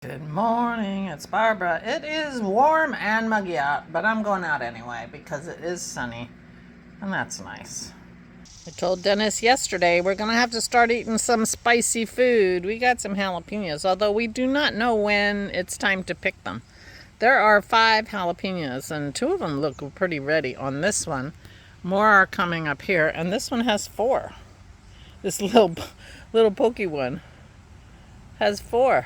Good morning, it's Barbara. It is warm and muggy out, but I'm going out anyway because it is sunny, and that's nice. I told Dennis yesterday we're going to have to start eating some spicy food. We got some jalapenos, although we do not know when it's time to pick them. There are 5 jalapenos, and 2 of them look pretty ready on this one. More are coming up here, and this one has 4. This little pokey one has 4.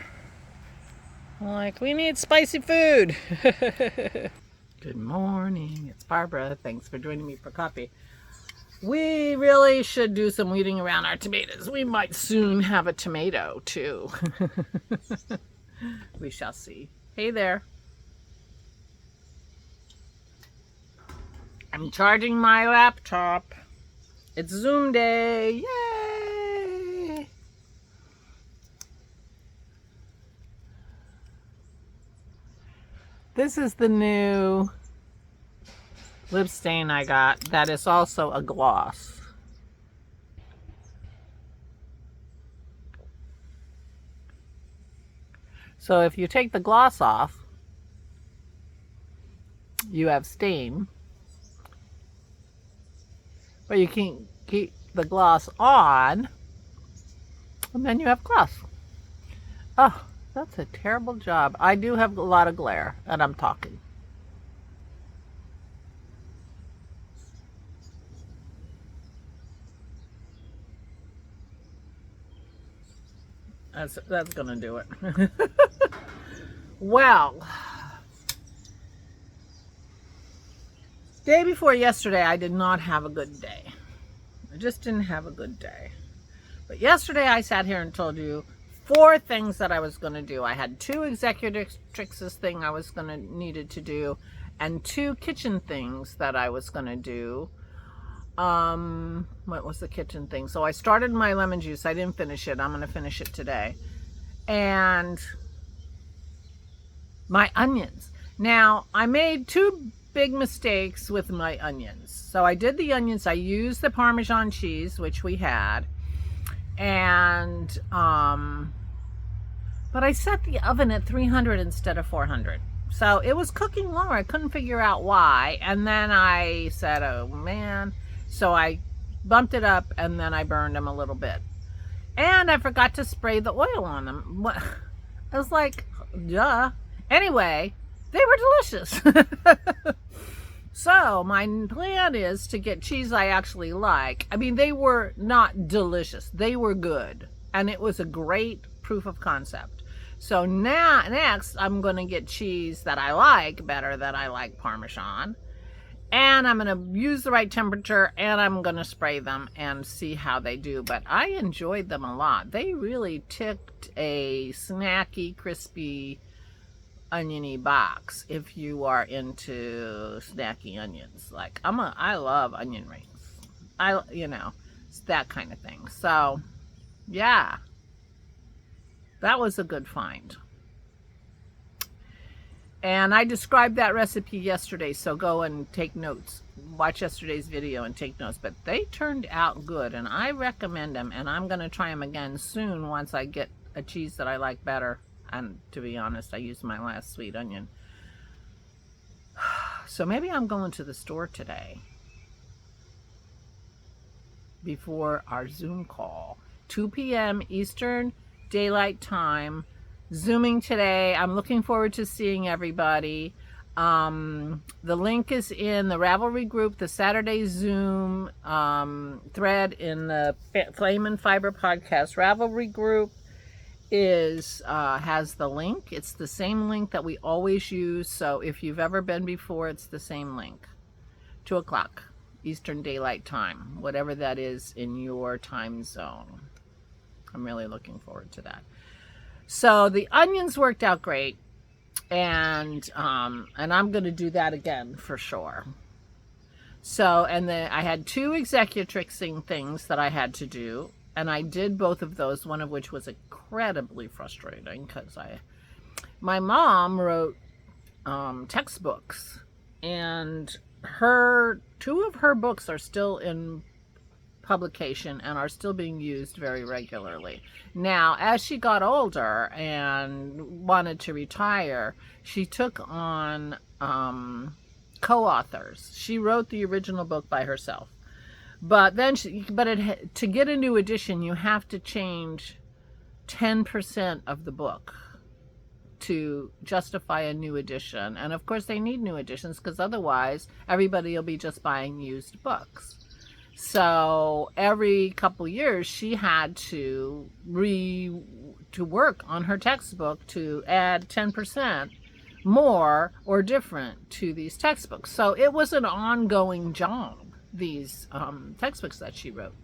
Like, we need spicy food. Good morning, it's Barbara. Thanks for joining me for coffee. We really should do some weeding around our tomatoes. We might soon have a tomato, too. We shall see. Hey there. I'm charging my laptop. It's Zoom day. Yay! This is the new lip stain I got that is also a gloss. So if you take the gloss off, you have stain. But you can keep the gloss on, and then you have gloss. Oh, that's a terrible job. I do have a lot of glare, and I'm talking. That's gonna do it. Well, day before yesterday, I did not have a good day. I just didn't have a good day. But yesterday, I sat here and told you 4 things that I was going to do. I had 2 executive tricks thing I was going to needed to do, and 2 kitchen things that I was going to do. What was the kitchen thing? So I started my lemon juice. I didn't finish it. I'm going to finish it today. And my onions. Now, I made 2 big mistakes with my onions. So I did the onions. I used the Parmesan cheese, which we had. And, but I set the oven at 300 instead of 400. So it was cooking lower. I couldn't figure out why. And then I said, oh man. So I bumped it up, and then I burned them a little bit. And I forgot to spray the oil on them. I was like, duh. Anyway, they were delicious. So my plan is to get cheese I actually like. I mean, they were not delicious. They were good. And it was a great proof of concept. So now, next, I'm going to get cheese that I like better, that I like Parmesan. And I'm going to use the right temperature, and I'm going to spray them and see how they do. But I enjoyed them a lot. They really ticked a snacky, crispy, oniony box if you are into snacky onions. Like, I love onion rings. It's that kind of thing. So, yeah. That was a good find. And I described that recipe yesterday, so go and take notes. Watch yesterday's video and take notes. But they turned out good, and I recommend them. And I'm going to try them again soon once I get a cheese that I like better. And to be honest, I used my last sweet onion. So maybe I'm going to the store today before our Zoom call. 2 p.m. Eastern Daylight Time. Zooming today. I'm looking forward to seeing everybody. The link is in the Ravelry group, the Saturday Zoom thread in the Flame and Fiber podcast Ravelry group has the link. It's the same link that we always use. So if you've ever been before, it's the same link. 2 o'clock Eastern Daylight Time, whatever that is in your time zone. I'm really looking forward to that. So the onions worked out great, and I'm going to do that again for sure. So, and then I had 2 executrixing things that I had to do, and I did both of those, one of which was incredibly frustrating because my mom wrote textbooks, and 2 of her books are still in publication and are still being used very regularly. Now, as she got older and wanted to retire, she took on co-authors. She wrote the original book by herself. But then, to get a new edition, you have to change 10% of the book to justify a new edition. And of course, they need new editions because otherwise, everybody will be just buying used books. So every couple years, she had to work on her textbook to add 10% more or different to these textbooks. So it was an ongoing job, these textbooks that she wrote.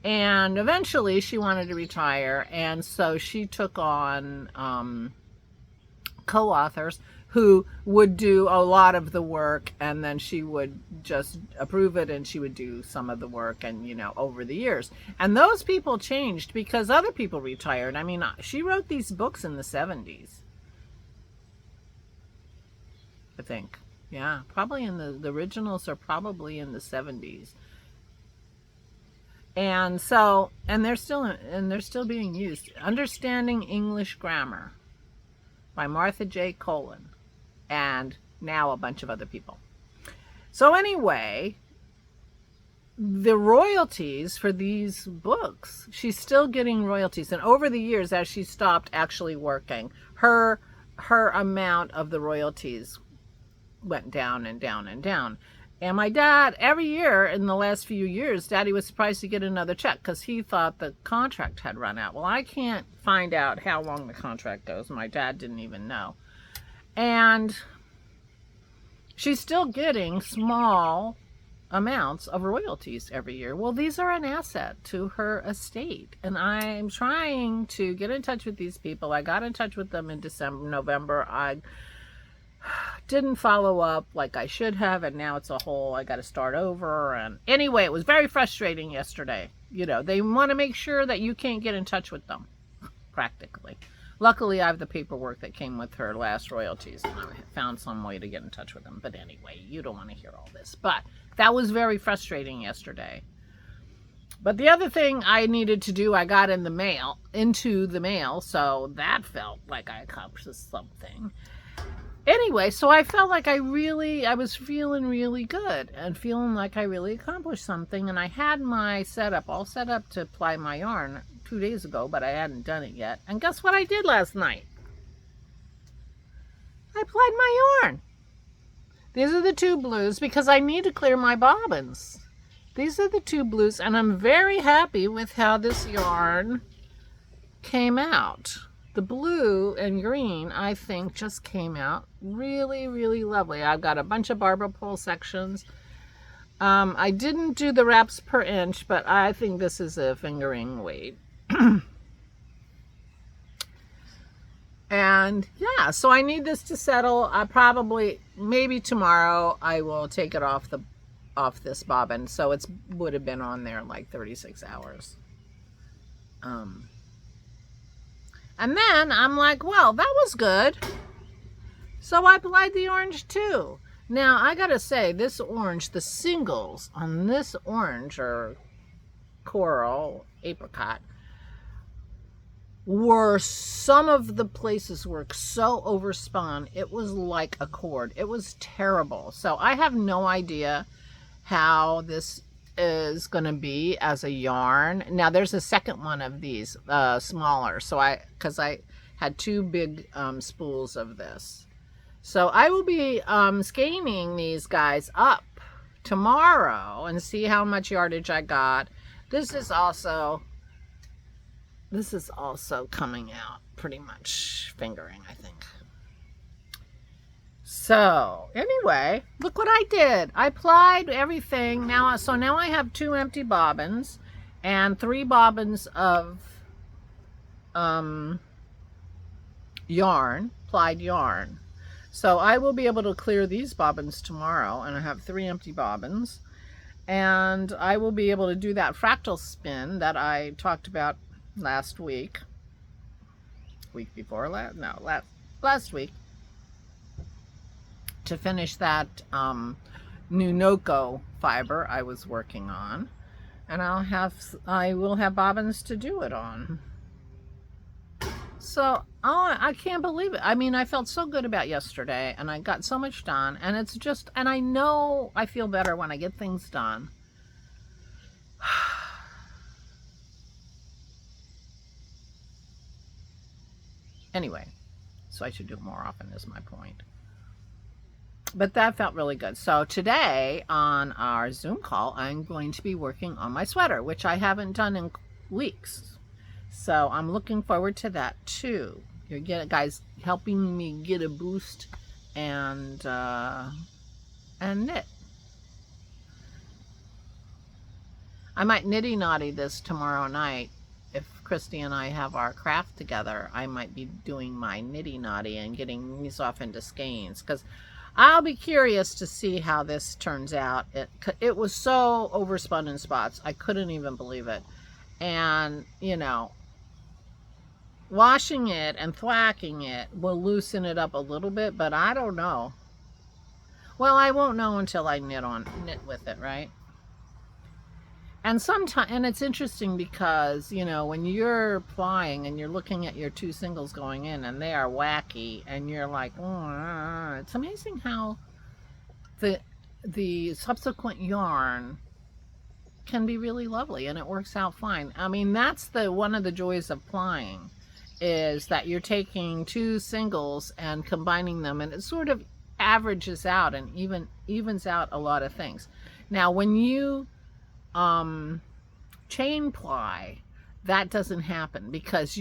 And eventually she wanted to retire, and so she took on co-authors who would do a lot of the work, and then she would just approve it, and she would do some of the work, and over the years. And those people changed because other people retired. I mean, she wrote these books in the 70s, I think. Yeah, probably in the originals are probably in the 70s. And so, and they're still being used. Understanding English Grammar by Martha J. Colon, and now a bunch of other people. So anyway, the royalties for these books, she's still getting royalties. And over the years, as she stopped actually working, her amount of the royalties went down and down and down. And my dad, every year in the last few years, Daddy was surprised to get another check because he thought the contract had run out. Well, I can't find out how long the contract goes. My dad didn't even know. And she's still getting small amounts of royalties every year. Well, these are an asset to her estate. And I'm trying to get in touch with these people. I got in touch with them in November. I didn't follow up like I should have, and now it's I got to start over. And anyway, it was very frustrating yesterday. They want to make sure that you can't get in touch with them, practically. Luckily, I have the paperwork that came with her last royalties, and I found some way to get in touch with them. But anyway, you don't want to hear all this. But that was very frustrating yesterday. But the other thing I needed to do, I got into the mail, so that felt like I accomplished something. Anyway, so I felt like I was feeling really good and feeling like I really accomplished something. And I had my setup all set up to ply my yarn 2 days ago, but I hadn't done it yet. And guess what I did last night? I plied my yarn. These are the 2 blues because I need to clear my bobbins. These are the 2 blues, and I'm very happy with how this yarn came out. The blue and green, I think, just came out really, really lovely. I've got a bunch of barber pole sections. I didn't do the wraps per inch, but I think this is a fingering weight. And yeah, so I need this to settle. Maybe tomorrow, I will take it off this bobbin. So it would have been on there like 36 hours. And then I'm like, well, that was good. So I applied the orange too. Now, I gotta say, this orange, the singles on this orange, or coral, apricot, some of the places were so overspun, it was like a cord. It was terrible. So I have no idea how this is going to be as a yarn. Now there's a second one of these, smaller, because I had 2 big spools of this. So I will be scanning these guys up tomorrow and see how much yardage I got. This is also coming out pretty much fingering, I think. So anyway, look what I did. I plied everything. Now I have 2 empty bobbins and 3 bobbins of yarn, plied yarn. So I will be able to clear these bobbins tomorrow, and I have 3 empty bobbins. And I will be able to do that fractal spin that I talked about last week. Last week. To finish that new Noko fiber I was working on. and I will have bobbins to do it on. So I can't believe it. I mean, I felt so good about yesterday, and I got so much done, and it's just, and I know I feel better when I get things done. Anyway, so I should do it more often is my point. But that felt really good. So today on our Zoom call, I'm going to be working on my sweater, which I haven't done in weeks. So I'm looking forward to that too. You're guys helping me get a boost and knit. I might nitty-naughty this tomorrow night. If Christy and I have our craft together, I might be doing my nitty-naughty and getting these off into skeins, because I'll be curious to see how this turns out. It was so overspun in spots. I couldn't even believe it. And, you know, washing it and thwacking it will loosen it up a little bit, but I don't know. Well, I won't know until I knit with it, right? And sometimes, and it's interesting because, you know, when you're plying and you're looking at your two singles going in and they are wacky and you're like, oh, it's amazing how the subsequent yarn can be really lovely and it works out fine. I mean, that's one of the joys of plying, is that you're taking two singles and combining them, and it sort of averages out and evens out a lot of things. Now, when you chain ply, that doesn't happen, because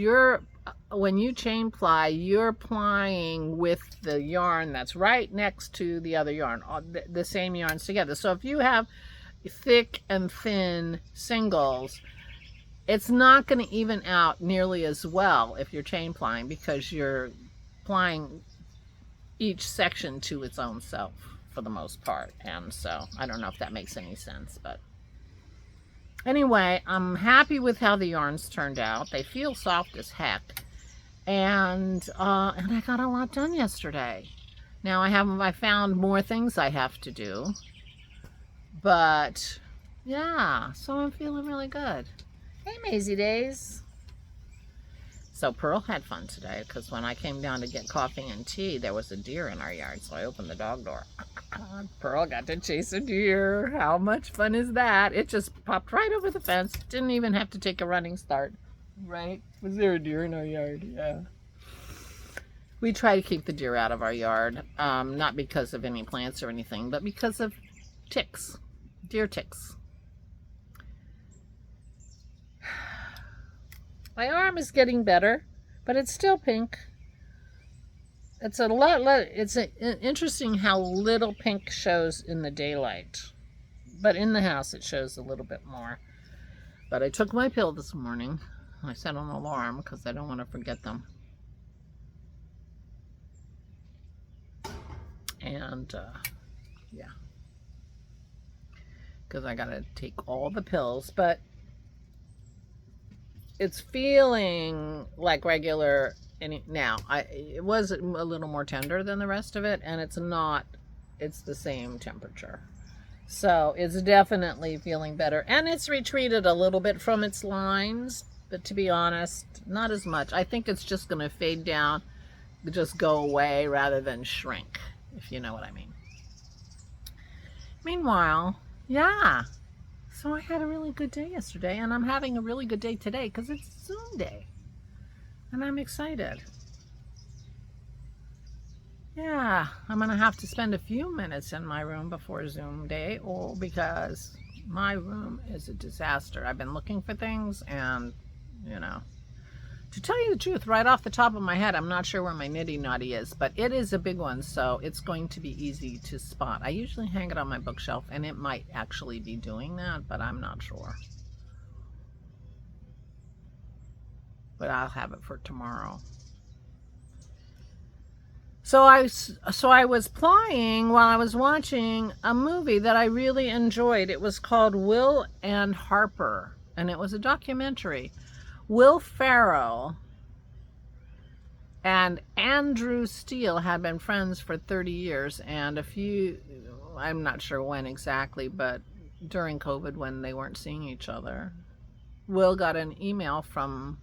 when you chain ply, you're plying with the yarn that's right next to the other yarn, the same yarns together. So if you have thick and thin singles, it's not going to even out nearly as well if you're chain plying, because you're plying each section to its own self for the most part. And so I don't know if that makes any sense, but anyway, I'm happy with how the yarns turned out. They feel soft as heck. And I got a lot done yesterday. Now I found more things I have to do. But yeah, so I'm feeling really good. Hey, Maisie Days. So Pearl had fun today, because when I came down to get coffee and tea, there was a deer in our yard, so I opened the dog door. Pearl got to chase a deer. How much fun is that? It just popped right over the fence. Didn't even have to take a running start. Right? Was there a deer in our yard? Yeah. We try to keep the deer out of our yard, not because of any plants or anything, but because of ticks. Deer ticks. My arm is getting better, but it's still pink. It's interesting how little pink shows in the daylight, but in the house it shows a little bit more. But I took my pill this morning. I set an alarm because I don't want to forget them. And yeah, because I gotta take all the pills, but it's feeling like regular now. It was a little more tender than the rest of it, and it's the same temperature. So it's definitely feeling better, and it's retreated a little bit from its lines, but to be honest, not as much. I think it's just going to fade down, just go away rather than shrink, if you know what I mean. Meanwhile, yeah. So I had a really good day yesterday, and I'm having a really good day today because it's Zoom day. And I'm excited. Yeah, I'm going to have to spend a few minutes in my room before Zoom day, because my room is a disaster. I've been looking for things, and, you know, to tell you the truth, right off the top of my head, I'm not sure where my nitty-naughty is, but it is a big one, so it's going to be easy to spot. I usually hang it on my bookshelf, and it might actually be doing that, but I'm not sure. But I'll have it for tomorrow. So I was plying while I was watching a movie that I really enjoyed. It was called Will and Harper, and it was a documentary. Will Ferrell and Andrew Steele had been friends for 30 years, and I'm not sure when exactly, but during COVID when they weren't seeing each other, Will got an email from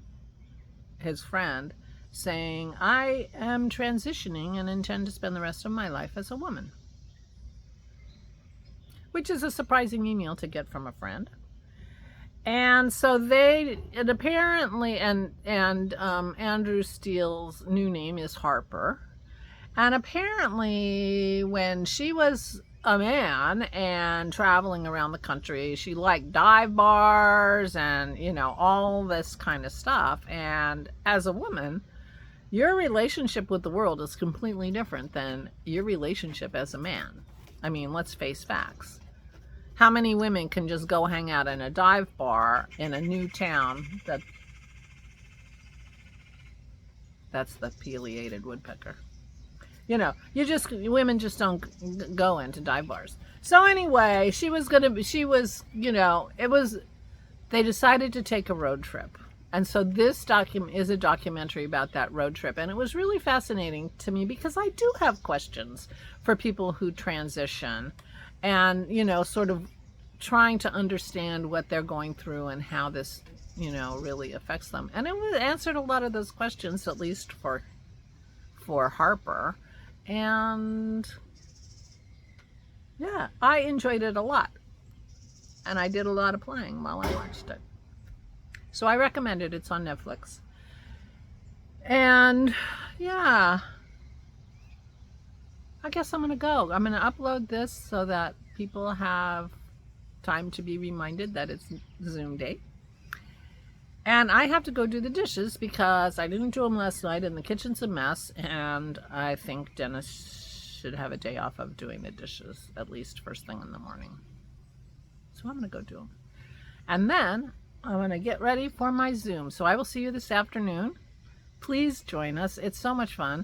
his friend saying, I am transitioning and intend to spend the rest of my life as a woman. Which is a surprising email to get from a friend. And so Andrew Steele's new name is Harper. And apparently when she was a man and traveling around the country, she liked dive bars and, all this kind of stuff. And as a woman, your relationship with the world is completely different than your relationship as a man. I mean, let's face facts. How many women can just go hang out in a dive bar in a new town? That's the pileated woodpecker. Women just don't go into dive bars. So anyway, they decided to take a road trip. And so this is a documentary about that road trip. And it was really fascinating to me because I do have questions for people who transition and, sort of trying to understand what they're going through and how this, really affects them. And it answered a lot of those questions, at least for Harper. And yeah, I enjoyed it a lot. And I did a lot of playing while I watched it. So I recommend it. It's on Netflix. And yeah, I guess I'm going to go. I'm going to upload this so that people have time to be reminded that it's Zoom day. And I have to go do the dishes because I didn't do them last night and the kitchen's a mess. And I think Dennis should have a day off of doing the dishes, at least first thing in the morning. So I'm going to go do them. And then I'm going to get ready for my Zoom. So I will see you this afternoon. Please join us. It's so much fun.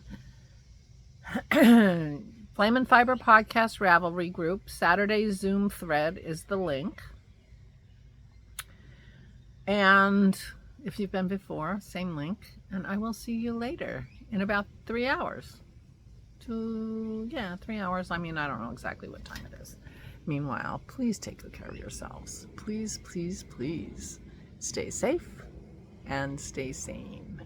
Flame and Fiber Podcast Ravelry Group. Saturday's Zoom thread is the link. And if you've been before, same link. And I will see you later in about 3 hours. 3 hours. I mean, I don't know exactly what time it is. Meanwhile, please take good care of yourselves. Please, please, please stay safe and stay sane.